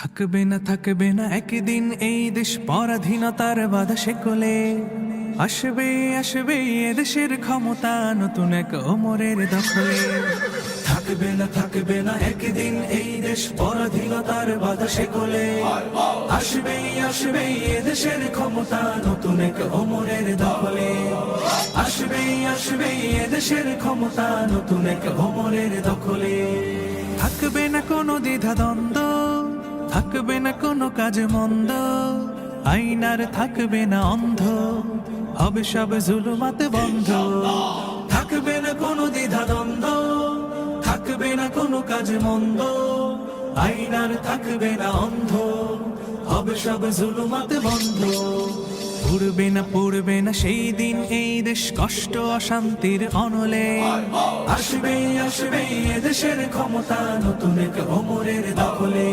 থাকবে না একদিন এই দেশ পরাধীনতার বাধা শেকলে। আসবে আসবে এদেশের ক্ষমতা নতুন এক ওমরের দখলে। থাকবে না একদিন এই দেশ পরাধীনতার বাধা শেকলে। আসবে আসবে এদেশের ক্ষমতা নতুন এক ওমরের দখলে। আসবে এদেশের ক্ষমতা নতুন এক ওমরের দখলে। থাকবে না কোনো দ্বিধা দ্বন্দ্ব, থাকবে না কোনো কাজ মন্দ, আইনার থাকবে না অন্ধ, হবে সব জুলুমাত বন্ধ। থাকবে না কোনো দ্বিধা দ্বন্দ্ব, থাকবে না কোনো কাজ মন্দ, আইনার থাকবে না অন্ধ, হবে সব জুলুমাত বন্ধ। পড়বে না সেই দিন এই দেশ কষ্ট অশান্তির অনলে। আসবে এদেশের ক্ষমতা নতুন এক ওমরের দখলে।